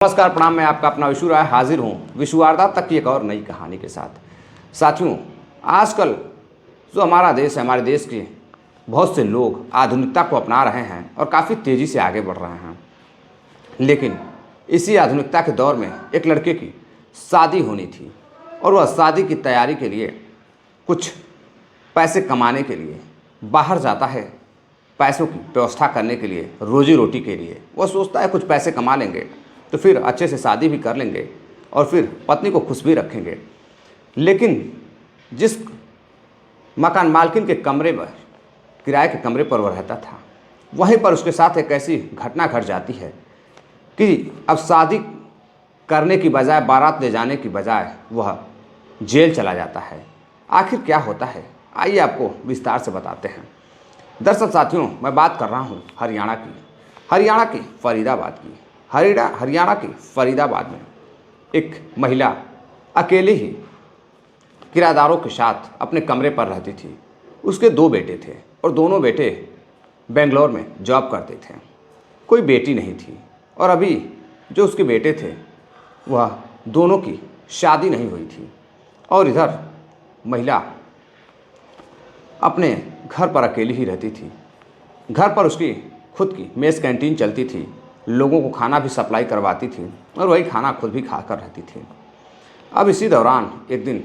नमस्कार प्रणाम। मैं आपका अपना विशु राय हाजिर हूँ विशु वारदात तक की एक और नई कहानी के साथ। साथियों, आजकल जो हमारा देश है, हमारे देश के बहुत से लोग आधुनिकता को अपना रहे हैं और काफ़ी तेज़ी से आगे बढ़ रहे हैं। लेकिन इसी आधुनिकता के दौर में एक लड़के की शादी होनी थी और वह शादी की तैयारी के लिए कुछ पैसे कमाने के लिए बाहर जाता है। पैसों की व्यवस्था करने के लिए, रोजी रोटी के लिए वह सोचता है कुछ पैसे कमा लेंगे तो फिर अच्छे से शादी भी कर लेंगे और फिर पत्नी को खुश भी रखेंगे। लेकिन जिस मकान मालकिन के कमरे पर, किराए के कमरे पर वह रहता था, वहीं पर उसके साथ एक ऐसी घटना घट जाती है कि अब शादी करने की बजाय, बारात ले जाने की बजाय वह जेल चला जाता है। आखिर क्या होता है, आइए आपको विस्तार से बताते हैं। दरअसल साथियों, मैं बात कर रहा हूँ हरियाणा की फरीदाबाद की। हरियाणा के फरीदाबाद में एक महिला अकेले ही किराएदारों के साथ अपने कमरे पर रहती थी। उसके 2 बेटे थे और दोनों बेटे बेंगलोर में जॉब करते थे। कोई बेटी नहीं थी और अभी जो उसके बेटे थे वह दोनों की शादी नहीं हुई थी। और इधर महिला अपने घर पर अकेली ही रहती थी। घर पर उसकी खुद की मेस कैंटीन चलती थी, लोगों को खाना भी सप्लाई करवाती थी और वही खाना खुद भी खाकर रहती थी। अब इसी दौरान एक दिन,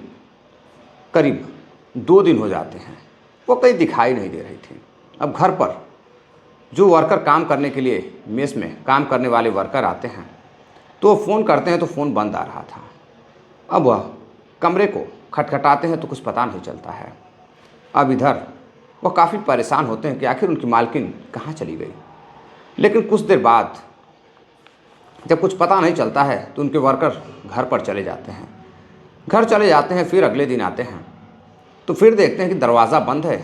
करीब 2 दिन हो जाते हैं, वो कहीं दिखाई नहीं दे रही थी। अब घर पर जो वर्कर काम करने के लिए मेस में काम करने वाले वर्कर आते हैं तो फ़ोन करते हैं तो फ़ोन बंद आ रहा था। अब वह कमरे को खटखटाते हैं तो कुछ पता नहीं चलता है। अब इधर वह काफ़ी परेशान होते हैं कि आखिर उनकी मालकिन कहाँ चली गई। लेकिन कुछ देर बाद जब कुछ पता नहीं चलता है तो उनके वर्कर घर पर चले जाते हैं। घर चले जाते हैं, फिर अगले दिन आते हैं तो फिर देखते हैं कि दरवाज़ा बंद है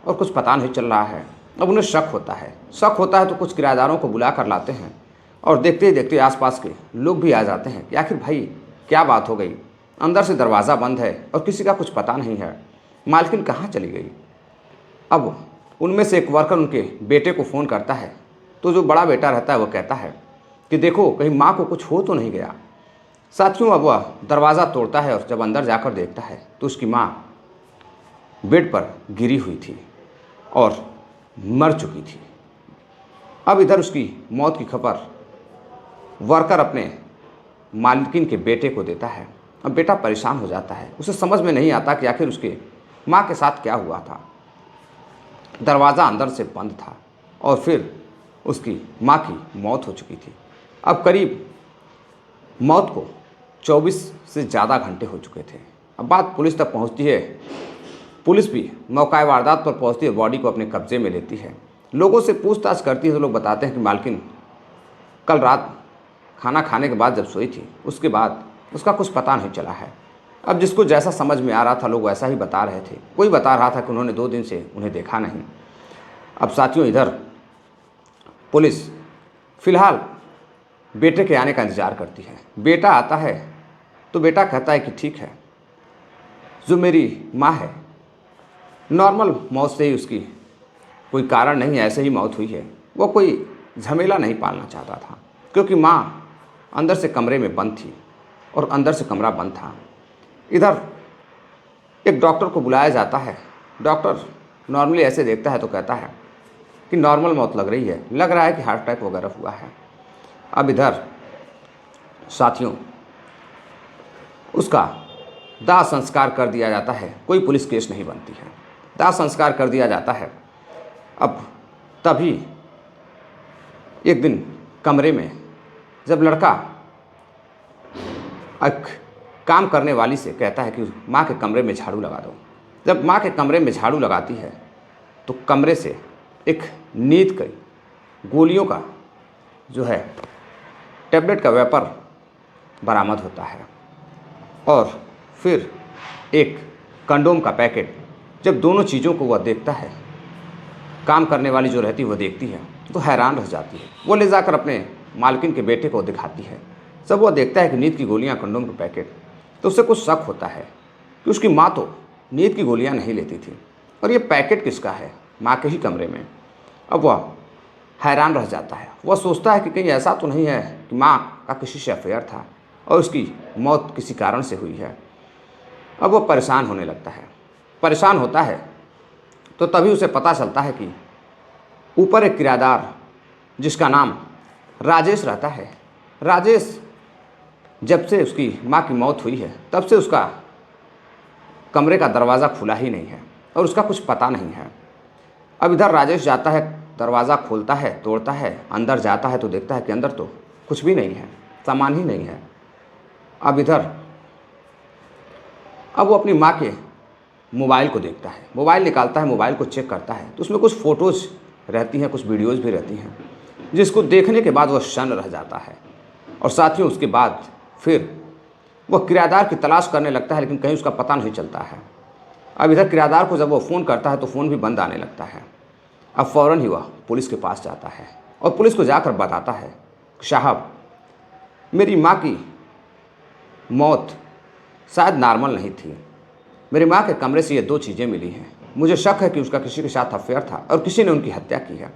और कुछ पता नहीं चल रहा है। अब उन्हें शक होता है तो कुछ किराएदारों को बुला कर लाते हैं और देखते ही देखते आसपास के लोग भी आ जाते हैं कि आखिर भाई क्या बात हो गई, अंदर से दरवाज़ा बंद है और किसी का कुछ पता नहीं है, मालकिन कहाँ चली गई। अब उनमें से एक वर्कर उनके बेटे को फ़ोन करता है तो जो बड़ा बेटा रहता है वह कहता है कि देखो कहीं माँ को कुछ हो तो नहीं गया। साथियों, अब वह दरवाज़ा तोड़ता है और जब अंदर जाकर देखता है तो उसकी माँ बेड पर गिरी हुई थी और मर चुकी थी। अब इधर उसकी मौत की खबर वर्कर अपने मालकिन के बेटे को देता है। अब बेटा परेशान हो जाता है, उसे समझ में नहीं आता कि आखिर उसके माँ के साथ क्या हुआ था। दरवाज़ा अंदर से बंद था और फिर उसकी माँ की मौत हो चुकी थी। अब करीब मौत को 24 से ज़्यादा घंटे हो चुके थे। अब बात पुलिस तक पहुंचती है। पुलिस भी मौका वारदात पर पहुंचती है, बॉडी को अपने कब्जे में लेती है, लोगों से पूछताछ करती है तो लोग बताते हैं कि मालकिन कल रात खाना खाने के बाद जब सोई थी उसके बाद उसका कुछ पता नहीं चला है। अब जिसको जैसा समझ में आ रहा था लोग वैसा ही बता रहे थे। कोई बता रहा था कि उन्होंने 2 दिन से उन्हें देखा नहीं। अब साथियों, इधर पुलिस फ़िलहाल बेटे के आने का इंतज़ार करती है। बेटा आता है तो बेटा कहता है कि ठीक है, जो मेरी माँ है नॉर्मल मौत से ही, उसकी कोई कारण नहीं है, ऐसे ही मौत हुई है। वो कोई झमेला नहीं पालना चाहता था क्योंकि माँ अंदर से कमरे में बंद थी और अंदर से कमरा बंद था। इधर एक डॉक्टर को बुलाया जाता है। डॉक्टर नॉर्मली ऐसे देखता है तो कहता है कि नॉर्मल मौत लग रही है, लग रहा है कि हार्ट अटैक वगैरह हुआ है। अब इधर साथियों उसका दाह संस्कार कर दिया जाता है। कोई पुलिस केस नहीं बनती है, दाह संस्कार कर दिया जाता है। अब तभी एक दिन कमरे में जब लड़का एक काम करने वाली से कहता है कि माँ के कमरे में झाड़ू लगा दो। जब माँ के कमरे में झाड़ू लगाती है तो कमरे से एक नींद की गोलियों का जो है टैबलेट का वेपर बरामद होता है और फिर एक कंडोम का पैकेट। जब दोनों चीज़ों को वह देखता है, काम करने वाली जो रहती है वह देखती है तो हैरान रह जाती है। वो ले जाकर अपने मालकिन के बेटे को दिखाती है। जब वह देखता है कि नींद की गोलियां, कंडोम का पैकेट, तो उसे कुछ शक होता है कि उसकी माँ तो नींद की गोलियां नहीं लेती थी और ये पैकेट किसका है, माँ के ही कमरे में। अब वह हैरान रह जाता है। वह सोचता है कि कहीं ऐसा तो नहीं है कि माँ का किसी से अफेयर था और उसकी मौत किसी कारण से हुई है। अब वो परेशान होने लगता है। परेशान होता है तो तभी उसे पता चलता है कि ऊपर एक किराएदार जिसका नाम राजेश रहता है, राजेश जब से उसकी माँ की मौत हुई है तब से उसका कमरे का दरवाज़ा खुला ही नहीं है और उसका कुछ पता नहीं है। अब इधर राजेश जाता है, दरवाज़ा खोलता है, तोड़ता है, अंदर जाता है तो देखता है कि अंदर तो कुछ भी नहीं है, सामान ही नहीं है। अब वो अपनी माँ के मोबाइल को देखता है, मोबाइल निकालता है, मोबाइल को चेक करता है तो उसमें कुछ फ़ोटोज़ रहती हैं, कुछ वीडियोज़ भी रहती हैं, जिसको देखने के बाद वह शन्न रह जाता है। और साथियों उसके बाद फिर वह किराएदार की तलाश करने लगता है, लेकिन कहीं उसका पता नहीं चलता है। अब इधर किराएदार को जब वो फ़ोन करता है तो फ़ोन भी बंद आने लगता है। अब फ़ौरन ही वह पुलिस के पास जाता है और पुलिस को जाकर बताता है कि साहब, मेरी माँ की मौत शायद नॉर्मल नहीं थी। मेरी माँ के कमरे से ये 2 चीज़ें मिली हैं। मुझे शक है कि उसका किसी के साथ अफेयर था और किसी ने उनकी हत्या की है।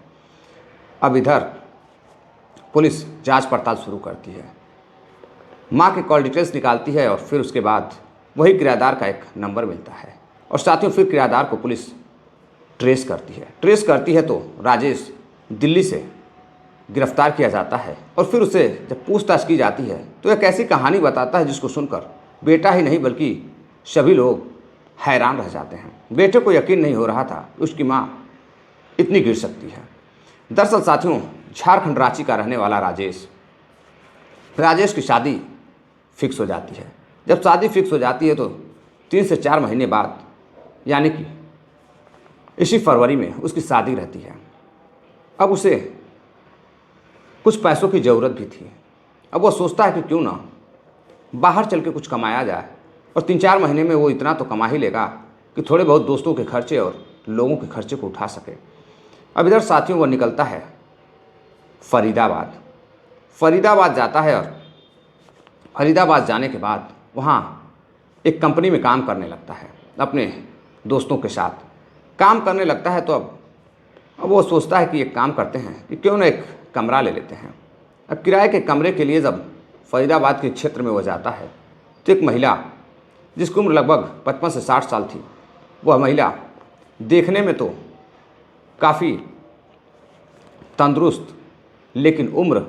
अब इधर पुलिस जांच पड़ताल शुरू करती है, माँ के कॉल डिटेल्स निकालती है और फिर उसके बाद वही किराएदार का एक नंबर मिलता है और साथियों फिर किराएदार को पुलिस ट्रेस करती है तो राजेश दिल्ली से गिरफ्तार किया जाता है। और फिर उसे जब पूछताछ की जाती है तो एक ऐसी कहानी बताता है जिसको सुनकर बेटा ही नहीं बल्कि सभी लोग हैरान रह जाते हैं। बेटे को यकीन नहीं हो रहा था उसकी माँ इतनी गिर सकती है। दरअसल साथियों झारखंड रांची का रहने वाला राजेश की शादी फिक्स हो जाती है। जब शादी फिक्स हो जाती है तो 3 से 4 महीने बाद यानी कि इसी फरवरी में उसकी शादी रहती है। अब उसे कुछ पैसों की ज़रूरत भी थी। अब वो सोचता है कि क्यों ना बाहर चल के कुछ कमाया जाए और 3-4 महीने में वो इतना तो कमा ही लेगा कि थोड़े बहुत दोस्तों के खर्चे और लोगों के खर्चे को उठा सके। अब इधर साथियों वो निकलता है फरीदाबाद जाता है और फरीदाबाद जाने के बाद वहाँ एक कंपनी में काम करने लगता है, अपने दोस्तों के साथ काम करने लगता है। तो अब वो सोचता है कि एक काम करते हैं कि क्यों ना एक कमरा ले लेते हैं। अब किराए के कमरे के लिए जब फरीदाबाद के क्षेत्र में वो जाता है तो एक महिला जिसकी उम्र लगभग 55 से 60 साल थी, वह महिला देखने में तो काफ़ी तंदुरुस्त, लेकिन उम्र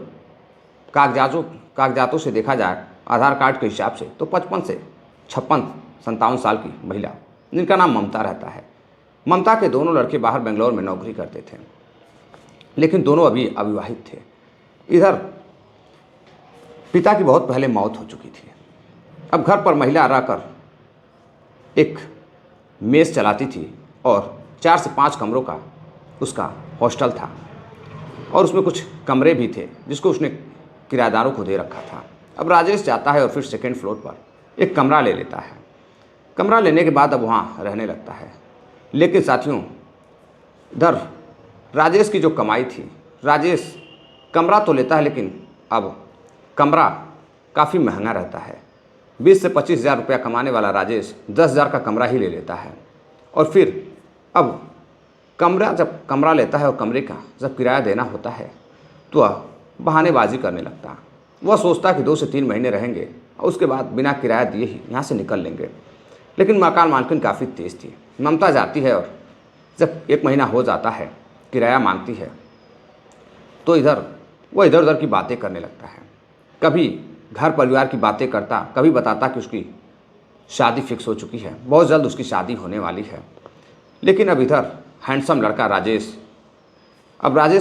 कागजातों से देखा जाए आधार कार्ड के हिसाब से तो 55 से 57 साल की महिला, जिनका नाम ममता रहता है। ममता के दोनों लड़के बाहर बेंगलोर में नौकरी करते थे, लेकिन दोनों अभी अविवाहित थे। इधर पिता की बहुत पहले मौत हो चुकी थी। अब घर पर महिला रहकर एक मेस चलाती थी और 4 से 5 कमरों का उसका हॉस्टल था और उसमें कुछ कमरे भी थे जिसको उसने किराएदारों को दे रखा था। अब राजेश जाता है और फिर 2nd फ्लोर पर एक कमरा ले लेता है। कमरा लेने के बाद अब वहाँ रहने लगता है। लेकिन साथियों इधर राजेश की जो कमाई थी, राजेश कमरा तो लेता है लेकिन अब कमरा काफ़ी महंगा रहता है। 20 से 25 हज़ार रुपया कमाने वाला राजेश 10 हज़ार का कमरा ही ले लेता है। और फिर अब जब कमरा लेता है और कमरे का जब किराया देना होता है तो वह बहानेबाजी करने लगता है। वह सोचता है कि 2 से 3 महीने रहेंगे और उसके बाद बिना किराया दिए ही यहाँ से निकल लेंगे। लेकिन मकान मालकिन काफ़ी तेज़ थी। ममता जाती है और जब 1 महीना हो जाता है किराया मांगती है तो वह इधर उधर की बातें करने लगता है। कभी घर परिवार की बातें करता, कभी बताता कि उसकी शादी फिक्स हो चुकी है, बहुत जल्द उसकी शादी होने वाली है। लेकिन अब इधर हैंडसम लड़का राजेश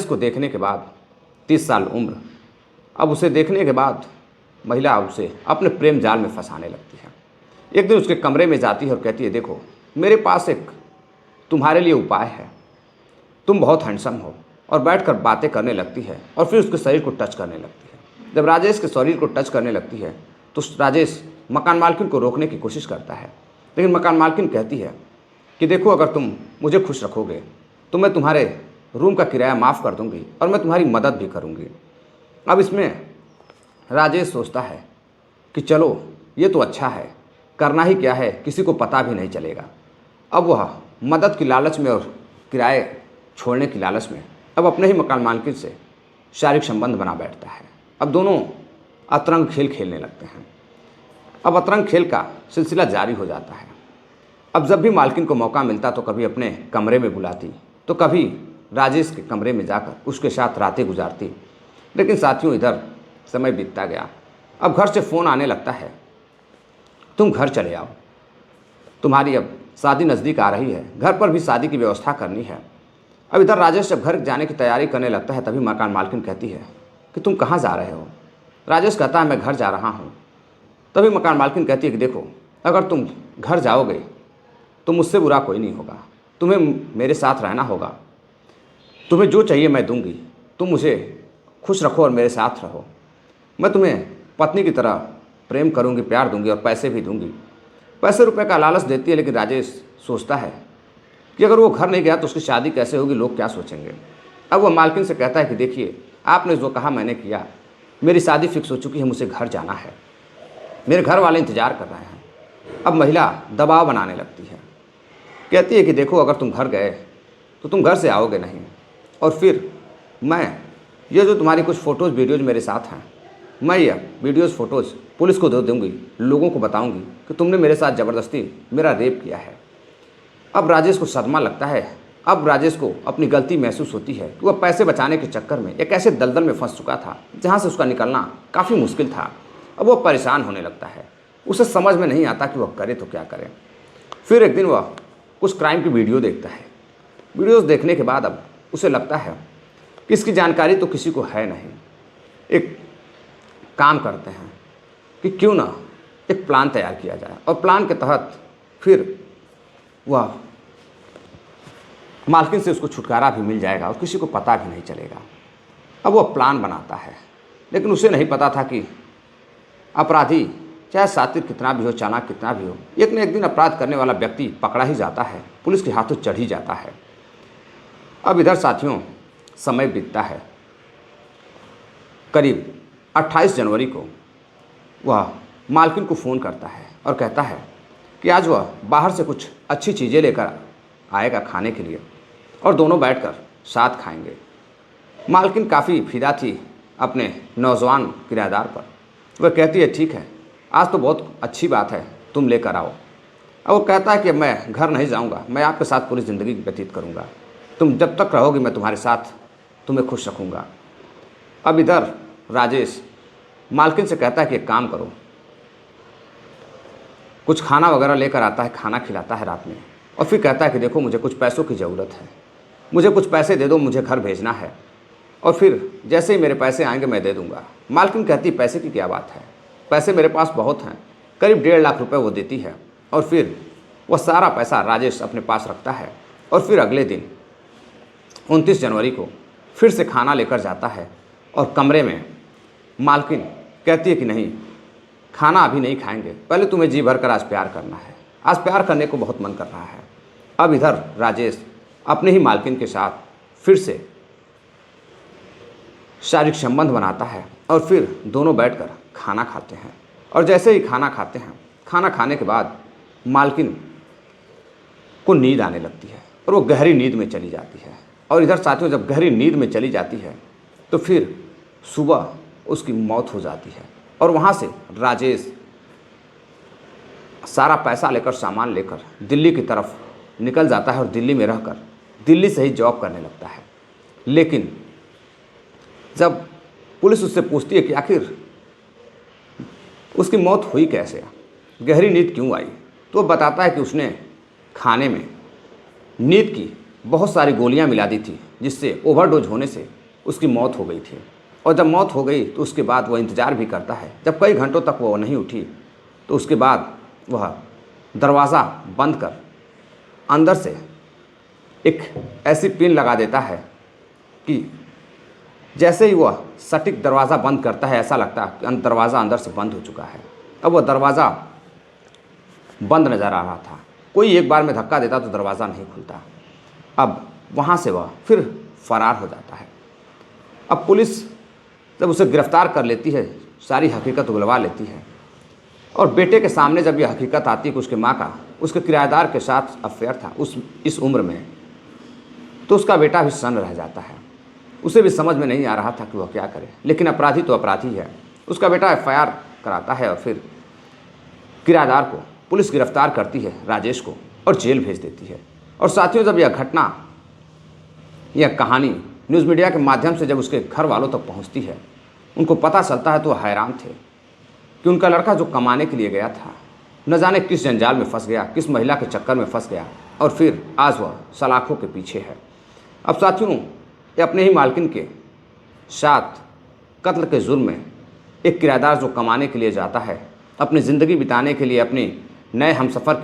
को देखने के बाद 30 साल उम्र, अब उसे देखने के बाद महिला उसे अपने प्रेम जाल में फंसाने लगती है। एक दिन उसके कमरे में जाती है और कहती है, देखो मेरे पास एक तुम्हारे लिए उपाय है। तुम बहुत हैंडसम हो, और बैठकर बातें करने लगती है और फिर उसके शरीर को टच करने लगती है। जब राजेश के शरीर को टच करने लगती है तो राजेश मकान मालकिन को रोकने की कोशिश करता है, लेकिन मकान मालकिन कहती है कि देखो अगर तुम मुझे खुश रखोगे तो मैं तुम्हारे रूम का किराया माफ़ कर दूंगी और मैं तुम्हारी मदद भी करूंगी। अब इसमें राजेश सोचता है कि चलो ये तो अच्छा है, करना ही क्या है, किसी को पता भी नहीं चलेगा। अब वह मदद की लालच में और किराए छोड़ने की लालच में अब अपने ही मकान मालकिन से शारीरिक संबंध बना बैठता है। अब दोनों अतरंग खेल खेलने लगते हैं। अब अतरंग खेल का सिलसिला जारी हो जाता है। अब जब भी मालकिन को मौका मिलता तो कभी अपने कमरे में बुलाती, तो कभी राजेश के कमरे में जाकर उसके साथ रातें गुजारती। लेकिन साथियों, इधर समय बीतता गया। अब घर से फ़ोन आने लगता है, तुम घर चले आओ, तुम्हारी अब शादी नज़दीक आ रही है, घर पर भी शादी की व्यवस्था करनी है। अब इधर राजेश जब घर जाने की तैयारी करने लगता है तभी मकान मालकिन कहती है कि तुम कहाँ जा रहे हो। राजेश कहता है मैं घर जा रहा हूँ। तभी मकान मालकिन कहती है कि देखो, अगर तुम घर जाओगे तो मुझसे बुरा कोई नहीं होगा, तुम्हें मेरे साथ रहना होगा, तुम्हें जो चाहिए मैं दूंगी, तुम मुझे खुश रखो और मेरे साथ रहो। मैं तुम्हें पत्नी की तरह प्रेम करूंगी, प्यार दूंगी और पैसे भी दूंगी। पैसे रुपए का लालच देती है, लेकिन राजेश सोचता है कि अगर वो घर नहीं गया तो उसकी शादी कैसे होगी, लोग क्या सोचेंगे। अब वह मालकिन से कहता है कि देखिए, आपने जो कहा मैंने किया, मेरी शादी फिक्स हो चुकी है, मुझे घर जाना है, मेरे घर वाले इंतज़ार कर रहे हैं। अब महिला दबाव बनाने लगती है, कहती है कि देखो, अगर तुम घर गए तो तुम घर से आओगे नहीं, और फिर मैं ये जो तुम्हारी कुछ फ़ोटोज़ वीडियोज़ मेरे साथ हैं, मैं ये वीडियोज़ फ़ोटोज़ पुलिस को दे दूँगी, लोगों को बताऊँगी कि तुमने मेरे साथ ज़बरदस्ती मेरा रेप किया है। अब राजेश को सदमा लगता है। अब राजेश को अपनी गलती महसूस होती है कि वह पैसे बचाने के चक्कर में एक ऐसे दलदल में फंस चुका था जहाँ से उसका निकलना काफ़ी मुश्किल था। अब वह परेशान होने लगता है, उसे समझ में नहीं आता कि वह करे तो क्या करे। फिर एक दिन वह कुछ क्राइम की वीडियो देखता है। वीडियोज़ देखने के बाद अब उसे लगता है कि इसकी जानकारी तो किसी को है नहीं। एक काम करते हैं कि क्यों ना एक प्लान तैयार किया जाए, और प्लान के तहत फिर वह मालकिन से उसको छुटकारा भी मिल जाएगा और किसी को पता भी नहीं चलेगा। अब वह प्लान बनाता है, लेकिन उसे नहीं पता था कि अपराधी चाहे शातिर कितना भी हो, चालाक कितना भी हो, एक न एक दिन अपराध करने वाला व्यक्ति पकड़ा ही जाता है, पुलिस के हाथों चढ़ ही जाता है। अब इधर साथियों, समय बीतता है। करीब 28 जनवरी को वह मालकिन को फ़ोन करता है और कहता है कि आज वह बाहर से कुछ अच्छी चीज़ें लेकर आएगा खाने के लिए, और दोनों बैठकर साथ खाएंगे। मालकिन काफ़ी फिदा थी अपने नौजवान किराएदार पर। वह कहती है ठीक है, आज तो बहुत अच्छी बात है, तुम लेकर आओ। अब वो कहता है कि मैं घर नहीं जाऊंगा, मैं आपके साथ पूरी ज़िंदगी व्यतीत करूंगा, तुम जब तक रहोगी मैं तुम्हारे साथ, तुम्हें खुश रखूंगा। अब इधर राजेश मालकिन से कहता है कि एक काम करो, कुछ खाना वगैरह लेकर आता है, खाना खिलाता है रात में, और फिर कहता है कि देखो, मुझे कुछ पैसों की ज़रूरत है, मुझे कुछ पैसे दे दो, मुझे घर भेजना है, और फिर जैसे ही मेरे पैसे आएंगे मैं दे दूंगा। मालकिन कहती पैसे की क्या बात है, पैसे मेरे पास बहुत हैं। करीब 1.5 लाख रुपए वो देती है, और फिर वह सारा पैसा राजेश अपने पास रखता है। और फिर अगले दिन 29 जनवरी को फिर से खाना लेकर जाता है, और कमरे में मालकिन कहती है कि नहीं, खाना अभी नहीं खाएंगे, पहले तुम्हें जी भर कर आज प्यार करना है, आज प्यार करने को बहुत मन कर रहा है। अब इधर राजेश अपने ही मालकिन के साथ फिर से शारीरिक संबंध बनाता है, और फिर दोनों बैठकर खाना खाते हैं। और जैसे ही खाना खाते हैं, खाना खाने के बाद मालकिन को नींद आने लगती है और वो गहरी नींद में चली जाती है। और इधर साथियों, जब गहरी नींद में चली जाती है तो फिर सुबह उसकी मौत हो जाती है, और वहाँ से राजेश सारा पैसा लेकर, सामान लेकर दिल्ली की तरफ निकल जाता है, और दिल्ली में रहकर दिल्ली से ही जॉब करने लगता है। लेकिन जब पुलिस उससे पूछती है कि आखिर उसकी मौत हुई कैसे, गहरी नींद क्यों आई, तो वो बताता है कि उसने खाने में नींद की बहुत सारी गोलियां मिला दी थी, जिससे ओवरडोज होने से उसकी मौत हो गई थी। और जब मौत हो गई तो उसके बाद वह इंतज़ार भी करता है। जब कई घंटों तक वो नहीं उठी तो उसके बाद वह दरवाज़ा बंद कर अंदर से एक ऐसी पिन लगा देता है कि जैसे ही वह सटीक दरवाज़ा बंद करता है, ऐसा लगता है कि दरवाज़ा अंदर से बंद हो चुका है। अब वह दरवाज़ा बंद नज़र आ रहा था, कोई एक बार में धक्का देता तो दरवाज़ा नहीं खुलता। अब वहाँ से वह फिर फरार हो जाता है। अब पुलिस जब उसे गिरफ्तार कर लेती है, सारी हकीकत उगलवा लेती है, और बेटे के सामने जब यह हकीकत आती है कि उसके माँ का उसके किराएदार के साथ अफेयर था इस उम्र में, तो उसका बेटा भी सन्न रह जाता है। उसे भी समझ में नहीं आ रहा था कि वह क्या करे, लेकिन अपराधी तो अपराधी है, उसका बेटा एफआईआर कराता है और फिर किराएदार को पुलिस गिरफ्तार करती है, राजेश को, और जेल भेज देती है। और साथियों, जब यह घटना, यह कहानी न्यूज़ मीडिया के माध्यम से जब उसके घर वालों तक पहुंचती है, उनको पता चलता है तो वह हैरान थे कि उनका लड़का जो कमाने के लिए गया था, न जाने किस जंजाल में फंस गया, किस महिला के चक्कर में फंस गया, और फिर आज वह सलाखों के पीछे है। अब साथियों, ये अपने ही मालकिन के साथ कत्ल के जुर्म में एक किराएदार जो कमाने के लिए जाता है, अपनी ज़िंदगी बिताने के लिए, अपने नए हमसफ़र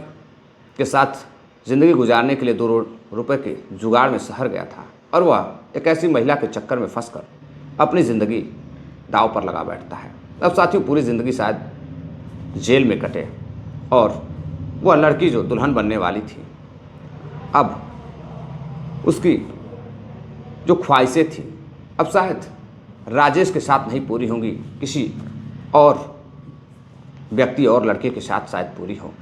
के साथ ज़िंदगी गुजारने के लिए 2 रुपए के जुगाड़ में शहर गया था, और वह एक ऐसी महिला के चक्कर में फंसकर अपनी ज़िंदगी दांव पर लगा बैठता है। अब साथियों, पूरी ज़िंदगी शायद जेल में कटे, और वह लड़की जो दुल्हन बनने वाली थी, अब उसकी जो ख्वाहिशें थी, अब शायद राजेश के साथ नहीं पूरी होंगी, किसी और व्यक्ति और लड़के के साथ शायद पूरी हो।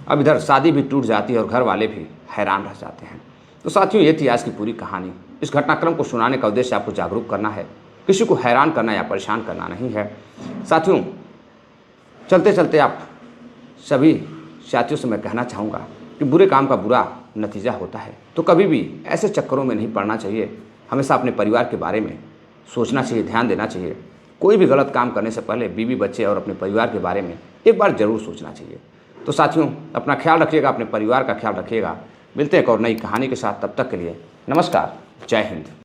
अब इधर शादी भी टूट जाती है और घर वाले भी हैरान रह जाते हैं। तो साथियों, ये थी आज की पूरी कहानी। इस घटनाक्रम को सुनाने का उद्देश्य आपको जागरूक करना है, किसी को हैरान करना या परेशान करना नहीं है। साथियों, चलते चलते आप सभी साथियों से मैं कहना चाहूँगा कि बुरे काम का बुरा नतीजा होता है, तो कभी भी ऐसे चक्करों में नहीं पड़ना चाहिए। हमेशा अपने परिवार के बारे में सोचना चाहिए, ध्यान देना चाहिए। कोई भी गलत काम करने से पहले बीवी बच्चे और अपने परिवार के बारे में एक बार ज़रूर सोचना चाहिए। तो साथियों, अपना ख्याल रखिएगा, अपने परिवार का ख्याल रखिएगा। मिलते हैं एक और नई कहानी के साथ, तब तक के लिए नमस्कार, जय हिंद।